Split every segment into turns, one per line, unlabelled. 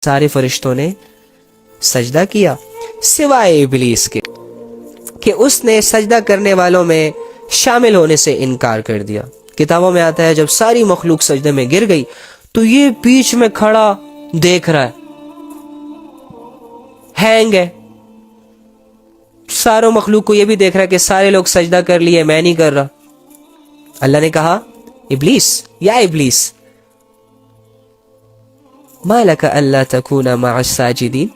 سارے فرشتوں نے سجدہ کیا سوائے ابلیس کے کہ اس نے سجدہ کرنے والوں میں شامل ہونے سے انکار کر دیا۔ کتابوں میں آتا ہے جب ساری مخلوق سجدے میں گر گئی تو یہ بیچ میں کھڑا دیکھ رہا ہے، ہینگ ہے، ساروں مخلوق کو یہ بھی دیکھ رہا ہے کہ سارے لوگ سجدہ کر لیے، میں نہیں کر رہا۔ اللہ نے کہا ابلیس، یا ابلیس ما لک الا تکون مع الساجدین،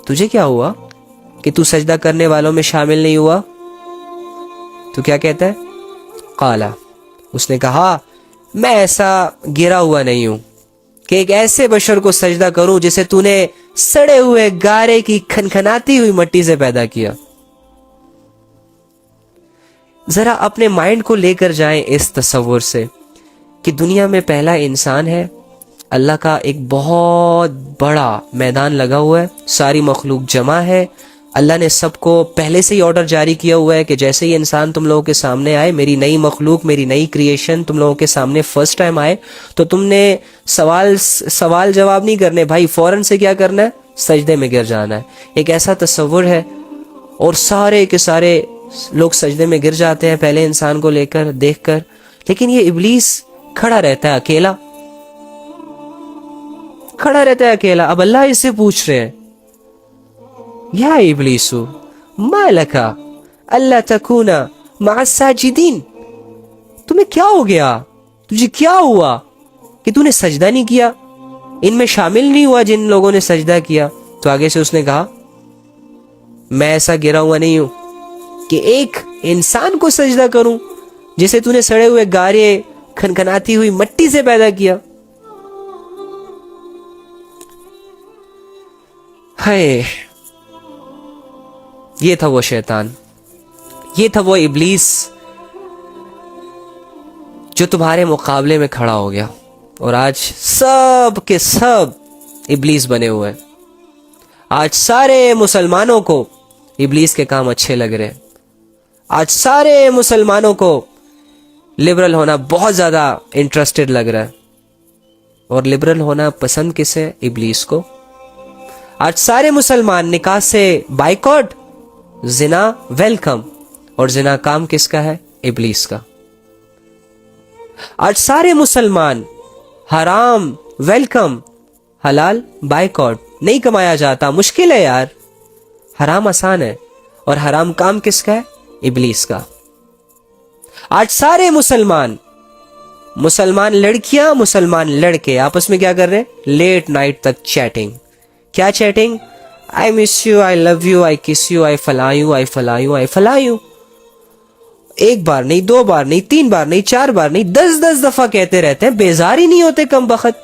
تجھے کیا ہوا کہ تو سجدہ کرنے والوں میں شامل نہیں ہوا؟ تو کیا کہتا ہے؟ قالا، اس نے کہا میں ایسا گرا ہوا نہیں ہوں کہ ایک ایسے بشر کو سجدہ کروں جسے تو نے سڑے ہوئے گارے کی کھنکھناتی ہوئی مٹی سے پیدا کیا۔ ذرا اپنے مائنڈ کو لے کر جائیں اس تصور سے کہ دنیا میں پہلا انسان ہے، اللہ کا ایک بہت بڑا میدان لگا ہوا ہے، ساری مخلوق جمع ہے، اللہ نے سب کو پہلے سے ہی آرڈر جاری کیا ہوا ہے کہ جیسے ہی انسان تم لوگوں کے سامنے آئے، میری نئی مخلوق، میری نئی کریشن تم لوگوں کے سامنے فرسٹ ٹائم آئے تو تم نے سوال جواب نہیں کرنے بھائی، فوراً سے کیا کرنا ہے؟ سجدے میں گر جانا ہے۔ ایک ایسا تصور ہے اور سارے کے سارے لوگ سجدے میں گر جاتے ہیں پہلے انسان کو لے کر دیکھ کر، لیکن یہ ابلیس کھڑا رہتا ہے اکیلا، کھڑا رہتا ہے اکیلا۔ اب اللہ اس سے پوچھ رہے ہیں یا ابلیس ما لکا اللہ تکون مع الساجدین، تمہیں کیا ہو گیا، تجھے کیا ہوا کہ تو نے سجدہ نہیں کیا، ان میں شامل نہیں ہوا جن لوگوں نے سجدہ کیا؟ تو آگے سے اس نے کہا میں ایسا گرا ہوا نہیں ہوں کہ ایک انسان کو سجدہ کروں جسے تو نے سڑے ہوئے گارے کھنکھناتی ہوئی مٹی سے پیدا کیا۔ ہائے، یہ تھا وہ شیطان، یہ تھا وہ ابلیس جو تمہارے مقابلے میں کھڑا ہو گیا، اور آج سب کے سب ابلیس بنے ہوئے ہیں۔ آج سارے مسلمانوں کو ابلیس کے کام اچھے لگ رہے ہیں، آج سارے مسلمانوں کو لبرل ہونا بہت زیادہ انٹرسٹڈ لگ رہا ہے، اور لبرل ہونا پسند کسے؟ ابلیس کو۔ آج سارے مسلمان نکاح سے بائیکاٹ، زنا ویلکم، اور زنا کام کس کا ہے؟ ابلیس کا۔ آج سارے مسلمان حرام ویلکم، حلال بائیکاٹ، نہیں کمایا جاتا، مشکل ہے یار، حرام آسان ہے، اور حرام کام کس کا ہے؟ ابلیس کا۔ آج سارے مسلمان لڑکیاں، مسلمان لڑکے آپس میں کیا کر رہے ہیں؟ لیٹ نائٹ تک چیٹنگ۔ کیا chatting? I miss you, I love you, I kiss you, آئی فلاں یو، آئی فلاں یو، آئی فلاں یو، ایک بار نہیں، دو بار نہیں، تین بار نہیں، چار بار نہیں، 10 دفعہ کہتے رہتے ہیں، بیزار ہی نہیں ہوتے کم بخت۔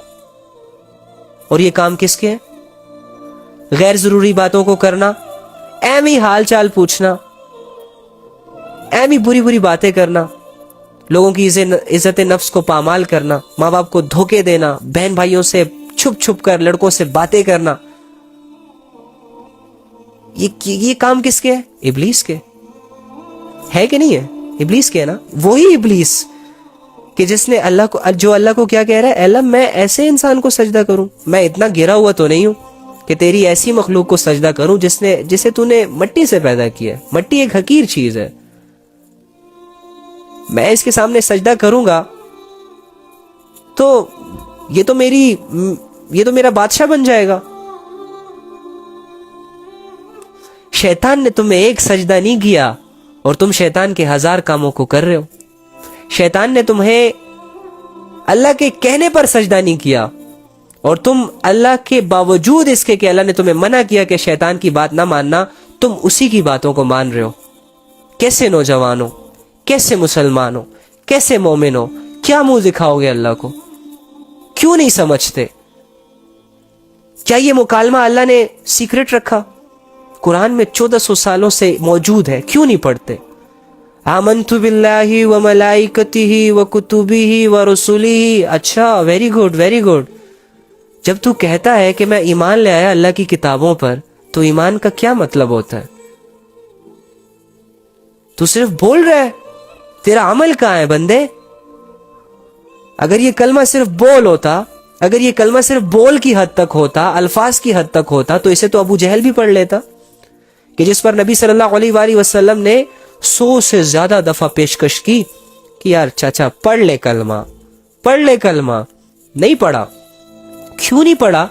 اور یہ کام کس کے ہیں؟ غیر ضروری باتوں کو کرنا، ایم ہی حال چال پوچھنا، ایم ہی بری بری باتیں کرنا، لوگوں کی عزت نفس کو پامال کرنا، ماں باپ کو دھوکے دینا، بہن بھائیوں سے چھپ چھپ کر لڑکوں سے باتیں کرنا، یہ کام کس کے ہے؟ ابلیس کے ہے کہ نہیں ہے؟ ابلیس کے ہے نا۔ وہی ابلیس کہ جس نے اللہ کو کیا کہہ رہا ہے؟ اللہ میں ایسے انسان کو سجدہ کروں، میں اتنا گرا ہوا تو نہیں ہوں کہ تیری ایسی مخلوق کو سجدہ کروں جسے تو نے مٹی سے پیدا کیا ہے۔ مٹی ایک حقیر چیز ہے، میں اس کے سامنے سجدہ کروں گا تو یہ تو میرا بادشاہ بن جائے گا۔ شیطان نے تمہیں ایک سجدہ نہیں کیا اور تم شیطان کے 1000 کاموں کو کر رہے ہو۔ شیطان نے تمہیں اللہ کے کہنے پر سجدہ نہیں کیا اور تم اللہ کے باوجود اس کے کہ اللہ نے تمہیں منع کیا کہ شیطان کی بات نہ ماننا، تم اسی کی باتوں کو مان رہے ہو۔ کیسے نوجوانوں، کیسے مسلمانوں، کیسے مومنوں، کیا منہ دکھاؤ گے اللہ کو؟ کیوں نہیں سمجھتے؟ کیا یہ مکالمہ اللہ نے سیکرٹ رکھا؟ قرآن میں 1400 سالوں سے موجود ہے، کیوں نہیں پڑھتے؟ آمنت باللہ و ملائکتہ و کتبہ و رسلہ۔ اچھا، ویری گڈ ویری گڈ۔ جب تو کہتا ہے کہ میں ایمان لے آیا اللہ کی کتابوں پر، تو ایمان کا کیا مطلب ہوتا ہے؟ تو صرف بول رہا ہے، تیرا عمل کہاں ہے بندے؟ اگر یہ کلمہ صرف بول ہوتا اگر یہ کلمہ صرف بول کی حد تک ہوتا، الفاظ کی حد تک ہوتا، تو اسے تو ابو جہل بھی پڑھ لیتا، کہ جس پر نبی صلی اللہ علیہ وآلہ وسلم نے 100 سے زیادہ دفعہ پیشکش کی کہ یار چاچا پڑھ لے کلمہ، پڑھ لے کلمہ. نہیں پڑھا. کیوں نہیں پڑھا؟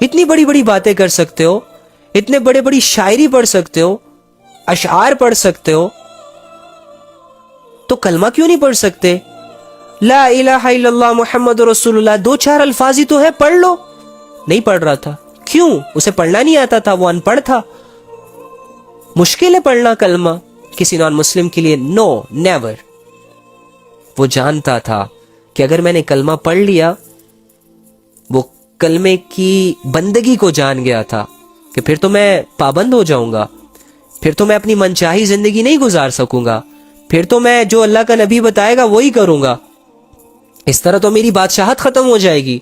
اتنی بڑی بڑی باتیں کر سکتے ہو، اتنے بڑے بڑی شاعری پڑھ سکتے ہو، اشعار پڑھ سکتے ہو، تو کلمہ کیوں نہیں پڑھ سکتے؟ لا الہ الا اللہ محمد رسول اللہ 2-4 الفاظ ہی تو ہے، پڑھ لو. نہیں پڑھ رہا تھا. کیوں؟ اسے پڑھنا نہیں آتا تھا، وہ ان پڑھ تھا. مشکل ہے پڑھنا کلمہ کسی نان مسلم کے لیے؟ نو، نیور. وہ جانتا تھا کہ اگر میں نے کلمہ پڑھ لیا، وہ کلمے کی بندگی کو جان گیا تھا کہ پھر تو میں پابند ہو جاؤں گا، پھر تو میں اپنی منچاہی زندگی نہیں گزار سکوں گا، پھر تو میں جو اللہ کا نبی بتائے گا وہی کروں گا. اس طرح تو میری بادشاہت ختم ہو جائے گی.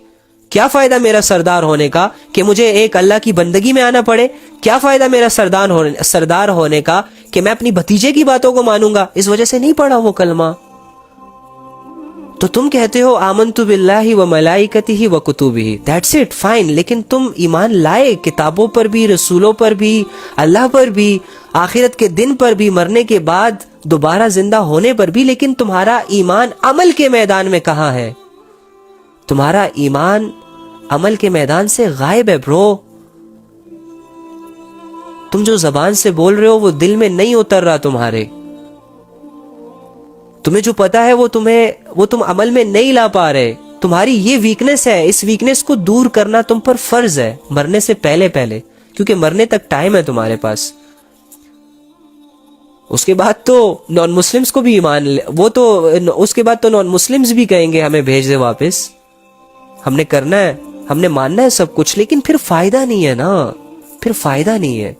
کیا فائدہ میرا سردار ہونے کا کہ مجھے ایک اللہ کی بندگی میں آنا پڑے؟ کیا فائدہ میرا سردار ہونے کا کہ میں اپنی بھتیجے کی باتوں کو مانوں گا؟ اس وجہ سے نہیں پڑھا وہ کلمہ. تو تم کہتے ہو آمنت باللہ و ملائکتہ و کتبہ، دیٹس اٹ، فائن. لیکن تم ایمان لائے کتابوں پر بھی، رسولوں پر بھی، اللہ پر بھی، آخرت کے دن پر بھی، مرنے کے بعد دوبارہ زندہ ہونے پر بھی، لیکن تمہارا ایمان عمل کے میدان میں کہاں ہے؟ تمہارا ایمان عمل کے میدان سے غائب ہے برو. تم جو زبان سے بول رہے ہو وہ دل میں نہیں اتر رہا تمہارے. تمہیں جو پتا ہے وہ تم عمل میں نہیں لا پا رہے. تمہاری یہ ویکنس ہے، اس ویکنس کو دور کرنا تم پر فرض ہے مرنے سے پہلے، کیونکہ مرنے تک ٹائم ہے تمہارے پاس. اس کے بعد تو نان مسلمز کو بھی ایمان اس کے بعد تو نان مسلمز بھی کہیں گے ہمیں بھیج دے واپس. ہم نے کرنا ہے، ہم نے ماننا ہے سب کچھ، لیکن پھر فائدہ نہیں ہے نا، پھر فائدہ نہیں ہے.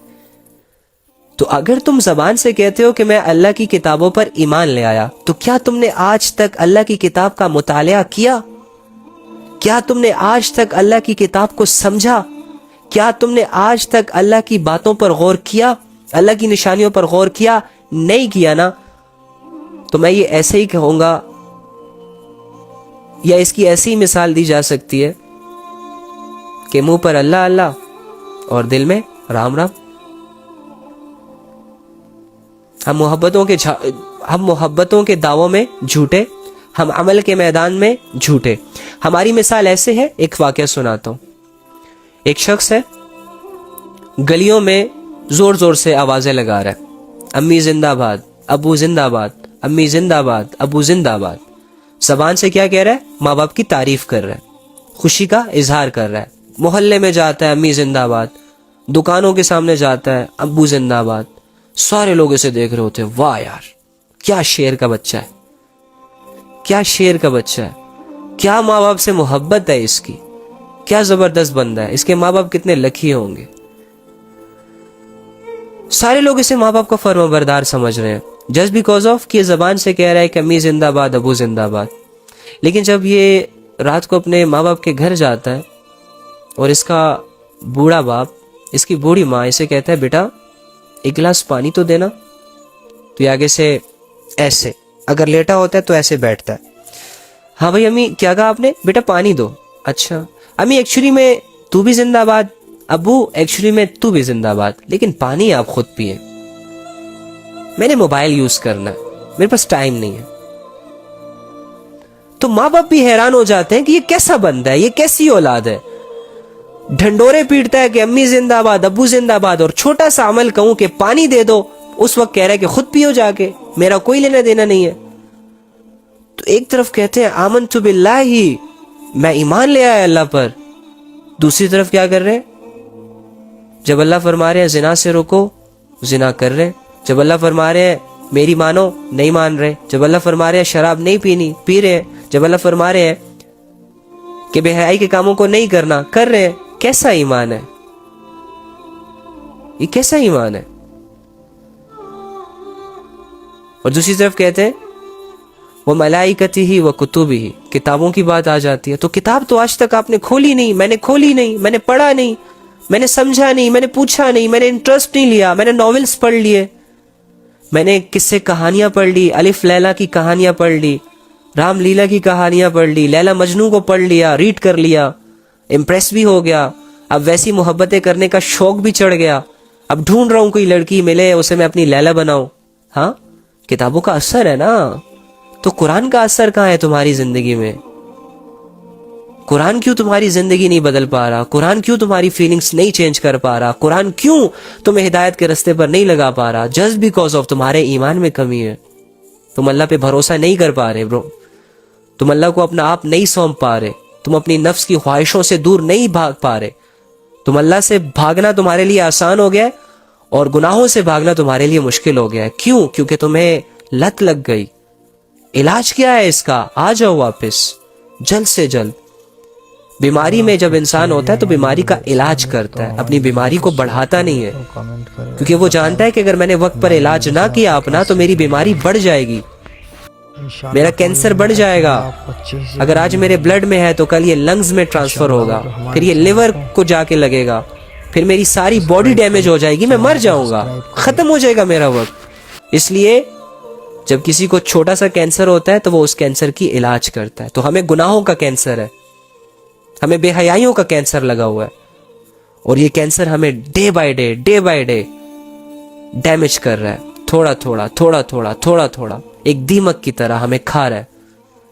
تو اگر تم زبان سے کہتے ہو کہ میں اللہ کی کتابوں پر ایمان لے آیا، تو کیا تم نے آج تک اللہ کی کتاب کا مطالعہ کیا؟ کیا تم نے آج تک اللہ کی کتاب کو سمجھا؟ کیا تم نے آج تک اللہ کی باتوں پر غور کیا، اللہ کی نشانیوں پر غور کیا؟ نہیں کیا نا. تو میں یہ ایسے ہی کہوں گا، یا اس کی ایسی مثال دی جا سکتی ہے کہ منہ پر اللہ اللہ اور دل میں رام رام. ہم محبتوں کے دعووں میں جھوٹے، ہم عمل کے میدان میں جھوٹے. ہماری مثال ایسے ہے، ایک واقعہ سناتا ہوں. ایک شخص ہے، گلیوں میں زور زور سے آوازیں لگا رہا ہے، امی زندہ باد، ابو زندہ باد، امی زندہ باد، ابو زندہ باد. زبان سے کیا کہہ رہا ہے؟ ماں باپ کی تعریف کر رہا ہے، خوشی کا اظہار کر رہا ہے. محلے میں جاتا ہے امی زندہ باد، دکانوں کے سامنے جاتا ہے ابو زندہ باد. سارے لوگ اسے دیکھ رہے ہوتے ہیں، واہ یار کیا شیر کا بچہ ہے، کیا شیر کا بچہ ہے، کیا ماں باپ سے محبت ہے اس کی، کیا زبردست بندہ ہے، اس کے ماں باپ کتنے لکی ہوں گے. سارے لوگ اسے ماں باپ کا فرما بردار سمجھ رہے ہیں، جسٹ بیکاز آف کہ یہ زبان سے کہہ رہا ہے کہ امی زندہ باد، ابو زندہ باد. لیکن جب یہ رات کو اپنے ماں باپ کے گھر جاتا ہے اور اس کا بوڑھا باپ، اس کی بوڑھی ماں اسے کہتا ہے بیٹا ایک گلاس پانی تو دینا، تو یہ آگے سے ایسے، اگر لیٹا ہوتا ہے تو ایسے بیٹھتا ہے. ہاں بھائی امی کیا کہا آپ نے؟ بیٹا پانی دو. اچھا امی ایکچولی میں تو بھی زندہ باد، ابو ایکچولی میں تو بھی زندہ باد، لیکن پانی آپ خود پیئے، میں نے موبائل یوز کرنا ہے، میرے پاس ٹائم نہیں ہے. تو ماں باپ بھی حیران ہو جاتے ہیں کہ یہ کیسا بندہ ہے، یہ کیسی اولاد ہے. ڈھنڈورے پیٹتا ہے کہ امی زندہ باد، ابو زندہ باد، اور چھوٹا سا عمل کہوں کہ پانی دے دو، اس وقت کہہ رہا ہے کہ خود پیو جا کے، میرا کوئی لینا دینا نہیں ہے. تو ایک طرف کہتے ہیں آمنت باللہ، میں ایمان لے آیا اللہ پر، دوسری طرف کیا کر رہے ہیں؟ جب اللہ فرما رہے ہیں زنا سے روکو، زنا کر رہے ہیں. جب اللہ فرما رہے ہیں میری مانو، نہیں مان رہے. جب اللہ فرما رہے ہیں شراب نہیں پینی، پی رہے ہیں. جب اللہ فرما رہے ہیں کہ بے حیائی کے کاموں کو نہیں کرنا، کر رہے ہیں. کیسا ایمان ہے یہ؟ کیسا ایمان ہے؟ اور دوسری طرف کہتے ہیں وہ ملائکتہ و کتبہ، کتابوں کی بات آ جاتی ہے. تو کتاب تو آج تک آپ نے کھولی نہیں، میں نے کھولی نہیں، میں نے پڑھا نہیں، میں نے سمجھا نہیں، میں نے پوچھا نہیں، میں نے انٹرسٹ نہیں لیا. میں نے ناولز پڑھ لیے، میں نے قصے کہانیاں پڑھ لی، الف لیلا کی کہانیاں پڑھ لی، رام لیلا کی کہانیاں پڑھ لی, لیلا مجنو کو پڑھ لیا, ریڈ کر لیا, امپریس بھی ہو گیا, اب ویسی محبتیں کرنے کا شوق بھی چڑھ گیا, اب ڈھونڈ رہا ہوں کوئی لڑکی ملے اسے میں اپنی لیلا بناؤں. ہاں, کتابوں کا اثر ہے نا, تو قرآن کا اثر کہاں ہے تمہاری زندگی میں؟ قرآن کیوں تمہاری زندگی نہیں بدل پا رہا؟ قرآن کیوں تمہاری فیلنگز نہیں چینج کر پا رہا؟ قرآن کیوں تمہیں ہدایت کے رستے پر نہیں لگا پا رہا؟ جسٹ بیکاز آف تمہارے ایمان میں کمی ہے. تم اللہ پہ بھروسہ نہیں کر پا رہے برو, تم اللہ کو اپنا آپ نہیں سونپ پا رہے, تم اپنی نفس کی خواہشوں سے دور نہیں بھاگ پا رہے. تم اللہ سے بھاگنا تمہارے لیے آسان ہو گیا ہے اور گناہوں سے بھاگنا تمہارے لیے مشکل ہو گیا ہے. کیوں؟ کیونکہ تمہیں لت لگ گئی. علاج کیا ہے اس کا؟ آ جاؤ واپس جلد سے جلد. بیماری میں جب انسان ہوتا ہے تو بیماری کا علاج کرتا ہے, اپنی بیماری کو بڑھاتا نہیں ہے, کیونکہ وہ جانتا ہے کہ اگر میں نے وقت پر علاج نہ کیا اپنا تو میری بیماری بڑھ جائے گی, میرا کینسر بڑھ جائے گا. اگر آج میرے بلڈ میں ہے تو کل یہ لنگز میں ٹرانسفر ہوگا, پھر یہ لیور کو جا کے لگے گا, پھر میری ساری باڈی ڈیمیج ہو جائے گی, میں مر جاؤں گا, ختم ہو جائے گا میرا وقت. اس لیے جب کسی کو چھوٹا سا کینسر ہوتا ہے تو وہ اس کینسر کی علاج کرتا ہے. تو ہمیں گناہوں کا کینسر ہے, ہمیں بے حیائیوں کا کینسر لگا ہوا ہے, اور یہ کینسر ہمیں ڈے بائی ڈے ڈیمیج کر رہا ہے, تھوڑا تھوڑا ایک دیمک کی طرح ہمیں کھا رہا ہے.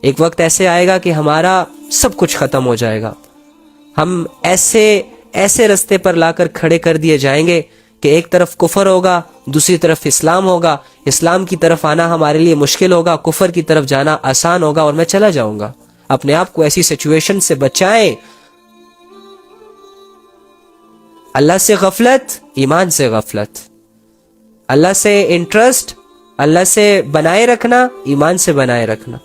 ایک وقت ایسے آئے گا کہ ہمارا سب کچھ ختم ہو جائے گا, ہم ایسے رستے پر لا کر کھڑے کر دیے جائیں گے کہ ایک طرف کفر ہوگا, دوسری طرف اسلام ہوگا. اسلام کی طرف آنا ہمارے لیے مشکل ہوگا, کفر کی طرف جانا آسان ہوگا, اور میں چلا جاؤں گا. اپنے آپ کو ایسی سچویشن سے بچائیں. اللہ سے غفلت, ایمان سے غفلت. اللہ سے انٹرسٹ, اللہ سے بنائے رکھنا, ایمان سے بنائے رکھنا.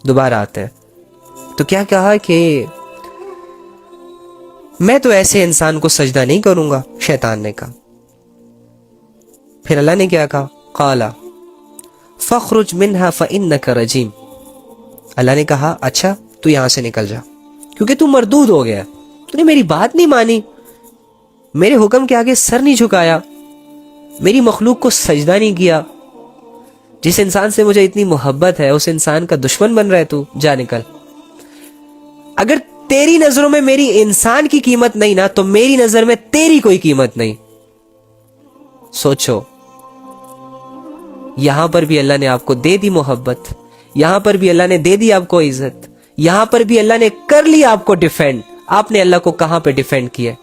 دوبارہ آتے ہیں تو کیا کہا کہ میں تو ایسے انسان کو سجدہ نہیں کروں گا, شیطان نے کہا. پھر اللہ نے کیا کہا؟ قالا فخرج منها فإنك رجیم. اللہ نے کہا اچھا تو یہاں سے نکل جا, کیونکہ تو مردود ہو گیا, تو نے میری بات نہیں مانی, میرے حکم کے آگے سر نہیں جھکایا, میری مخلوق کو سجدہ نہیں کیا. جس انسان سے مجھے اتنی محبت ہے اس انسان کا دشمن بن رہا ہے تو, جا نکل. اگر تیری نظروں میں میری انسان کی قیمت نہیں نا تو میری نظر میں تیری کوئی قیمت نہیں. سوچو, یہاں پر بھی اللہ نے آپ کو دے دی محبت, یہاں پر بھی اللہ نے دے دی آپ کو عزت, یہاں پر بھی اللہ نے کر لیا آپ کو ڈیفینڈ. آپ نے اللہ کو کہاں پہ ڈیفینڈ کیا؟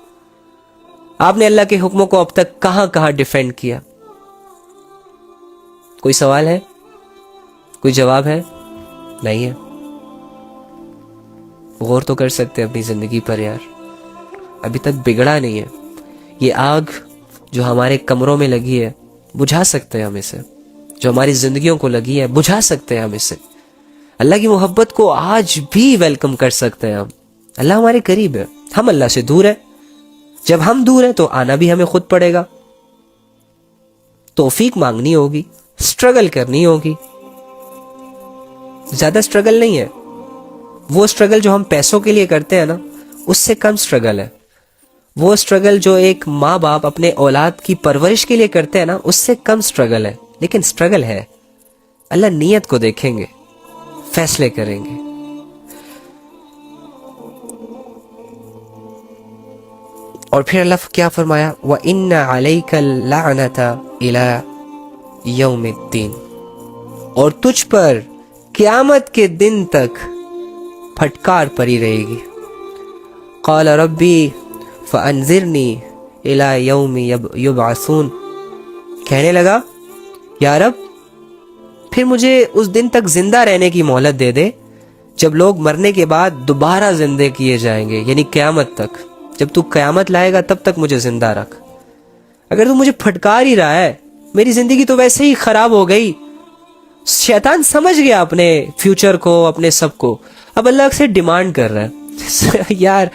آپ نے اللہ کے حکموں کو اب تک کہاں ڈیفینڈ کیا؟ کوئی سوال ہے؟ کوئی جواب ہے؟ نہیں ہے. غور تو کر سکتے اپنی زندگی پر یار, ابھی تک بگڑا نہیں ہے. یہ آگ جو ہمارے کمروں میں لگی ہے بجھا سکتے ہیں ہم اسے, جو ہماری زندگیوں کو لگی ہے بجھا سکتے ہیں ہم اسے. اللہ کی محبت کو آج بھی ویلکم کر سکتے ہیں ہم. اللہ ہمارے قریب ہے, ہم اللہ سے دور ہیں. جب ہم دور ہیں تو آنا بھی ہمیں خود پڑے گا, توفیق مانگنی ہوگی, سٹرگل کرنی ہوگی. زیادہ سٹرگل نہیں ہے, وہ سٹرگل جو ہم پیسوں کے لیے کرتے ہیں نا اس سے کم سٹرگل ہے. وہ سٹرگل جو ایک ماں باپ اپنے اولاد کی پرورش کے لیے کرتے ہیں نا اس سے کم سٹرگل ہے, لیکن سٹرگل ہے. اللہ نیت کو دیکھیں گے, فیصلے کریں گے. اور پھر اللہ کیا فرمایا؟ وَإِنَّ عَلَيْكَ اللَّعْنَةَ إِلَى يَوْمِ الدِّينِ, اور تجھ پر قیامت کے دن تک پھٹکار پڑی رہے گی. قال ربی فانذرنی الی یوم یبعثون, کہنے لگا یا رب پھر مجھے اس دن تک زندہ رہنے کی مہلت دے دے جب لوگ مرنے کے بعد دوبارہ زندے کیے جائیں گے, یعنی قیامت تک. جب تو قیامت لائے گا تب تک مجھے زندہ رکھ. اگر تو مجھے پھٹکار ہی رہا ہے, میری زندگی تو ویسے ہی خراب ہو گئی. شیطان سمجھ گیا اپنے فیوچر کو, اپنے سب کو. اب اللہ سے ڈیمانڈ کر رہا ہے یار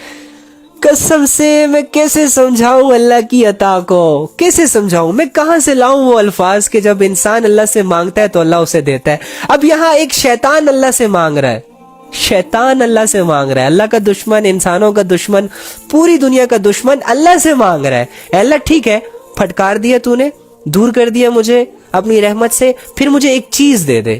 قسم سے میں کیسے سمجھاؤں اللہ کی عطا کو, کیسے سمجھاؤں, میں کہاں سے لاؤں وہ الفاظ کہ جب انسان اللہ سے مانگتا ہے تو اللہ اسے دیتا ہے. اب یہاں ایک شیطان اللہ سے مانگ رہا ہے, شیطان اللہ سے مانگ رہا ہے. اللہ کا دشمن, انسانوں کا دشمن, پوری دنیا کا دشمن اللہ سے مانگ رہا ہے, اے اللہ ٹھیک ہے پھٹکار دیا تو نے, دور کر دیا مجھے اپنی رحمت سے, پھر مجھے ایک چیز دے دے,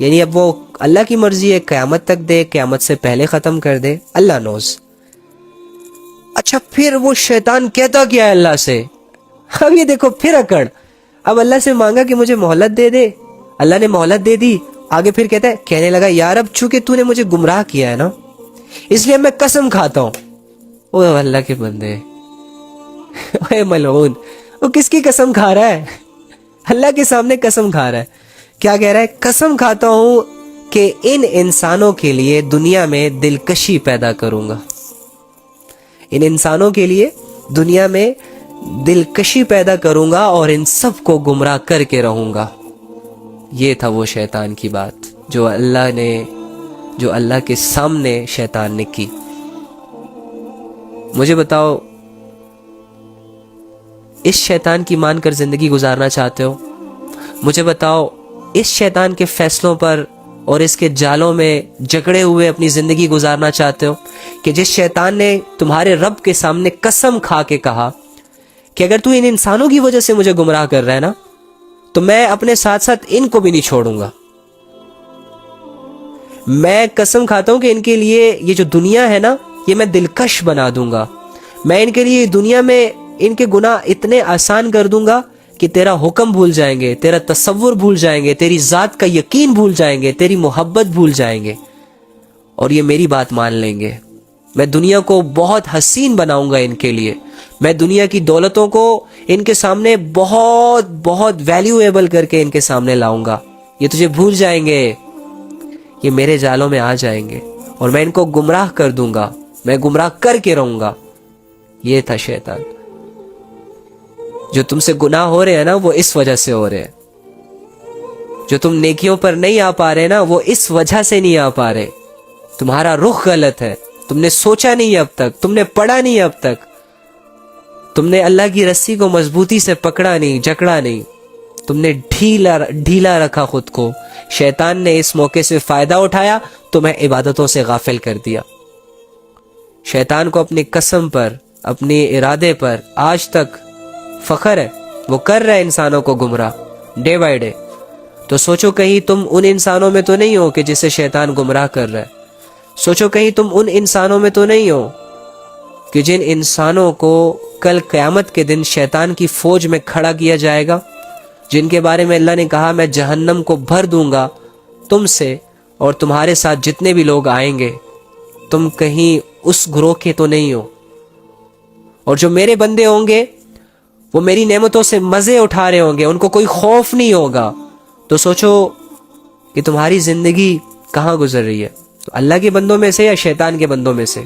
یعنی اب وہ اللہ کی مرضی ہے قیامت تک دے, قیامت سے پہلے ختم کر دے, اللہ نوز. اچھا پھر وہ شیطان کہتا کیا ہے اللہ سے؟ اب یہ دیکھو پھر اکڑ. اب اللہ سے مانگا کہ مجھے مہلت دے دے, اللہ نے مہلت دے دی. آگے پھر کہتا ہے, کہنے لگا یار اب چونکہ تو نے مجھے گمراہ کیا ہے نا, اس لیے میں قسم کھاتا ہوں. او اللہ کے بندے, اے ملعون, وہ کس کی قسم کھا رہا ہے؟ اللہ کے سامنے قسم کھا رہا ہے. کیا کہہ رہا ہے؟ قسم کھاتا ہوں کہ ان انسانوں کے لیے دنیا میں دلکشی پیدا کروں گا, ان انسانوں کے لیے دنیا میں دلکشی پیدا کروں گا اور ان سب کو گمراہ کر کے رہوں گا. یہ تھا وہ شیطان کی بات جو اللہ کے سامنے شیطان نے کی. مجھے بتاؤ, اس شیطان کی مان کر زندگی گزارنا چاہتے ہو؟ مجھے بتاؤ, اس شیطان کے فیصلوں پر اور اس کے جالوں میں جکڑے ہوئے اپنی زندگی گزارنا چاہتے ہو کہ جس شیطان نے تمہارے رب کے سامنے قسم کھا کے کہا کہ اگر تو ان انسانوں کی وجہ سے مجھے گمراہ کر رہا ہے نا تو میں اپنے ساتھ ساتھ ان کو بھی نہیں چھوڑوں گا. میں قسم کھاتا ہوں کہ ان کے لیے یہ جو دنیا ہے نا یہ میں دلکش بنا دوں گا. میں ان کے لیے دنیا میں ان کے گناہ اتنے آسان کر دوں گا کہ تیرا حکم بھول جائیں گے, تیرا تصور بھول جائیں گے, تیری ذات کا یقین بھول جائیں گے, تیری محبت بھول جائیں گے اور یہ میری بات مان لیں گے. میں دنیا کو بہت حسین بناؤں گا ان کے لیے. میں دنیا کی دولتوں کو ان کے سامنے بہت بہت ویلیویبل کر کے ان کے سامنے لاؤں گا. یہ تجھے بھول جائیں گے, یہ میرے جالوں میں آ جائیں گے اور میں ان کو گمراہ کر دوں گا, میں گمراہ کر کے رہوں گا. یہ تھا شیطان. جو تم سے گناہ ہو رہے ہیں نا وہ اس وجہ سے ہو رہے ہیں. جو تم نیکیوں پر نہیں آ پا رہے نا وہ اس وجہ سے نہیں آ پا رہے. تمہارا رخ غلط ہے, تم نے سوچا نہیں اب تک, تم نے پڑھا نہیں اب تک, تم نے اللہ کی رسی کو مضبوطی سے پکڑا نہیں, جکڑا نہیں, تم نے ڈھیلا رکھا خود کو. شیطان نے اس موقع سے فائدہ اٹھایا, تمہیں عبادتوں سے غافل کر دیا. شیطان کو اپنی قسم پر, اپنے ارادے پر آج تک فخر ہے. وہ کر رہا ہے انسانوں کو گمراہ ڈے بائی ڈے. تو سوچو کہیں تم ان انسانوں میں تو نہیں ہو کہ جسے شیطان گمراہ کر رہا ہے. سوچو کہیں تم ان انسانوں میں تو نہیں ہو کہ جن انسانوں کو کل قیامت کے دن شیطان کی فوج میں کھڑا کیا جائے گا, جن کے بارے میں اللہ نے کہا میں جہنم کو بھر دوں گا تم سے اور تمہارے ساتھ جتنے بھی لوگ آئیں گے. تم کہیں اس گروہ کے تو نہیں ہو. اور جو میرے بندے ہوں گے وہ میری نعمتوں سے مزے اٹھا رہے ہوں گے, ان کو کوئی خوف نہیں ہوگا. تو سوچو کہ تمہاری زندگی کہاں گزر رہی ہے, تو اللہ کے بندوں میں سے یا شیطان کے بندوں میں سے؟